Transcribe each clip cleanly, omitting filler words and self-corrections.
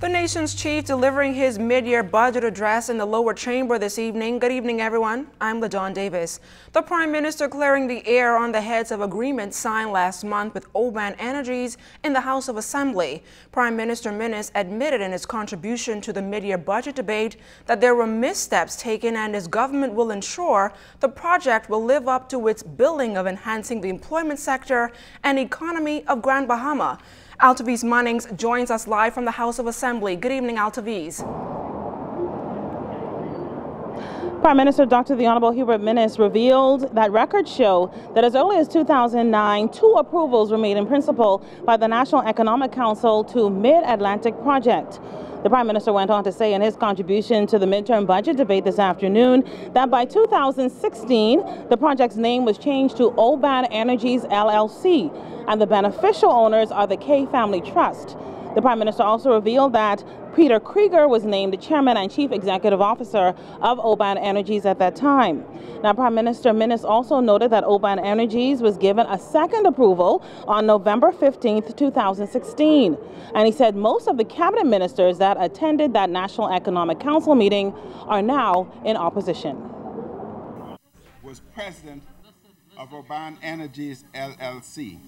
The nation's chief delivering his mid-year budget address in the lower chamber this evening. Good evening, everyone. I'm LaDawn Davis. The Prime Minister clearing the air on the heads of agreements signed last month with Oban Energies in the House of Assembly. Prime Minister Minnis admitted in his contribution to the mid-year budget debate that there were missteps taken and his government will ensure the project will live up to its billing of enhancing the employment sector and economy of Grand Bahama. Altaviz Munnings joins us live from the House of Assembly. Good evening, Altaviz. Prime Minister Dr. The Honorable Hubert Minnis revealed that records show that as early as 2009, 2 approvals were made in principle by the National Economic Council to Mid-Atlantic project. The Prime Minister went on to say in his contribution to the midterm budget debate this afternoon that by 2016, the project's name was changed to Oban Energies LLC, and the beneficial owners are the K Family Trust. The Prime Minister also revealed that Peter Krieger was named the Chairman and Chief Executive Officer of Oban Energies at that time. Now, Prime Minister Minnis also noted that Oban Energies was given a second approval on November 15th, 2016. And he said most of the cabinet ministers that attended that National Economic Council meeting are now in opposition. Was president of Oban Energies LLC.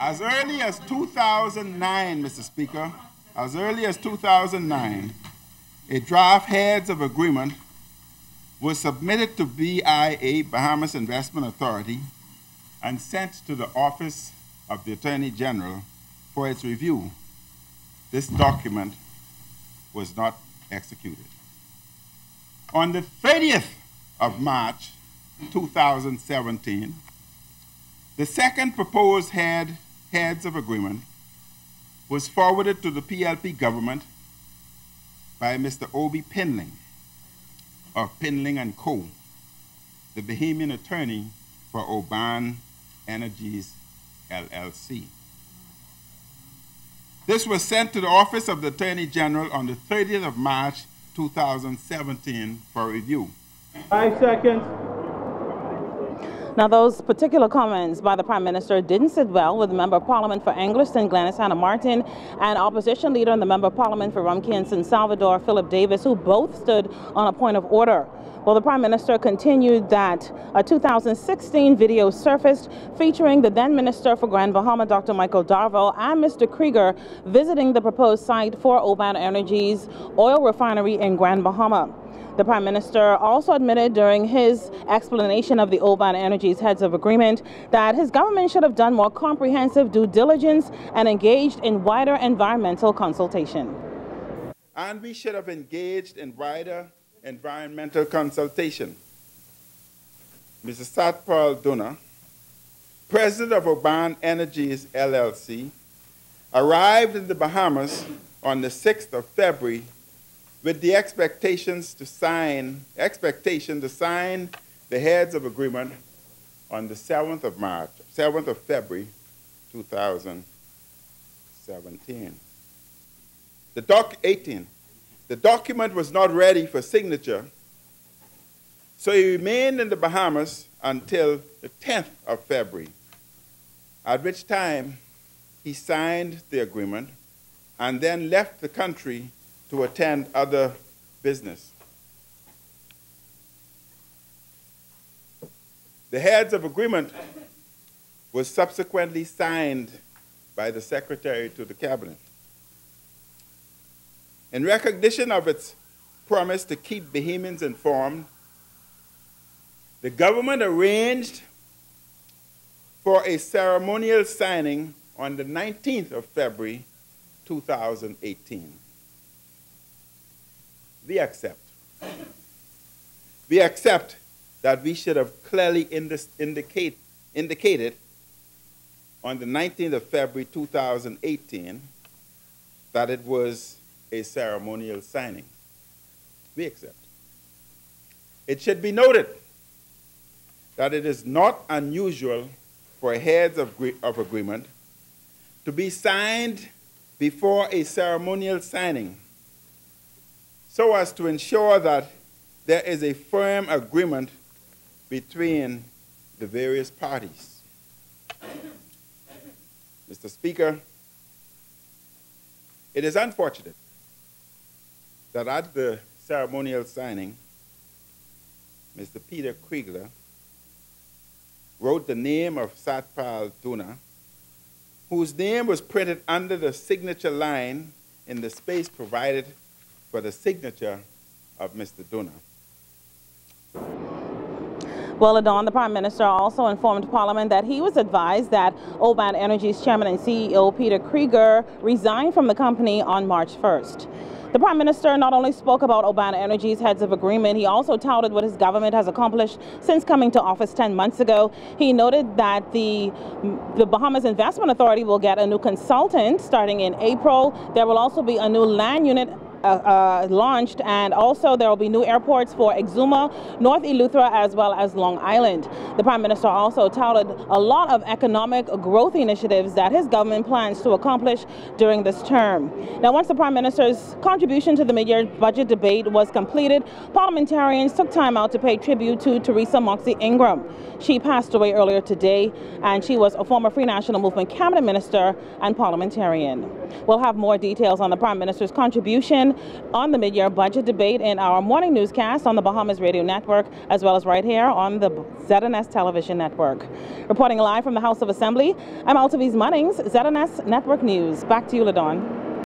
As early as 2009, Mr. Speaker, as early as 2009, a draft heads of agreement was submitted to BIA, Bahamas Investment Authority, and sent to the Office of the Attorney General for its review. This document was not executed. On the 30th of March 2017, the second proposed heads of agreement was forwarded to the PLP government by Mr. Obi Pinling of Pinling and Co., the Bahamian attorney for Oban Energies LLC. This was sent to the Office of the Attorney General on the 30th of March 2017 for review. 5 seconds. Now, those particular comments by the Prime Minister didn't sit well with the Member of Parliament for Angleton, Glennis Hannah Martin, and Opposition Leader and the Member of Parliament for Rumkey and San Salvador, Philip Davis, who both stood on a point of order. Well, the Prime Minister continued that a 2016 video surfaced featuring the then Minister for Grand Bahama, Dr. Michael Darville, and Mr. Krieger visiting the proposed site for Oban Energies oil refinery in Grand Bahama. The Prime Minister also admitted during his explanation of the Oban Energies heads of agreement that his government should have done more comprehensive due diligence and engaged in wider environmental consultation. And we should have engaged in wider environmental consultation. Mr. Satpal Duna, president of Oban Energies LLC, arrived in the Bahamas on the 6th of February with the expectation to sign the heads of agreement on the 7th of February 2017. The document was not ready for signature, so he remained in the Bahamas until the 10th of February, at which time he signed the agreement and then left the country to attend other business. The heads of agreement was subsequently signed by the Secretary to the Cabinet. In recognition of its promise to keep Bahamians informed, the government arranged for a ceremonial signing on the 19th of February 2018. We accept. We accept that we should have clearly indicated on the 19th of February 2018 that it was a ceremonial signing. We accept. It should be noted that it is not unusual for heads of agreement to be signed before a ceremonial signing, so as to ensure that there is a firm agreement between the various parties. Mr. Speaker, It is unfortunate that at the ceremonial signing, Mr. Peter Kriegler wrote the name of Satpal Duna, whose name was printed under the signature line in the space provided for the signature of Mr. Duna. Well, Adon, the Prime Minister also informed Parliament that he was advised that Oban Energy's chairman and CEO Peter Kriegler resigned from the company on March 1st. The Prime Minister not only spoke about Oban Energy's heads of agreement, he also touted what his government has accomplished since coming to office 10 months ago. He noted that the Bahamas Investment Authority will get a new consultant starting in April. There will also be a new land unit launched, and also there will be new airports for Exuma, North Eleuthera, as well as Long Island. The Prime Minister also touted a lot of economic growth initiatives that his government plans to accomplish during this term. Now, once the Prime Minister's contribution to the mid-year budget debate was completed, parliamentarians took time out to pay tribute to Teresa Moxie Ingram. She passed away earlier today, and she was a former Free National Movement cabinet minister and parliamentarian. We'll have more details on the Prime Minister's contribution on the mid-year budget debate in our morning newscast on the Bahamas Radio Network, as well as right here on the ZNS Television Network. Reporting live from the House of Assembly, I'm Altaviz Munnings, ZNS Network News. Back to you, LaDawn.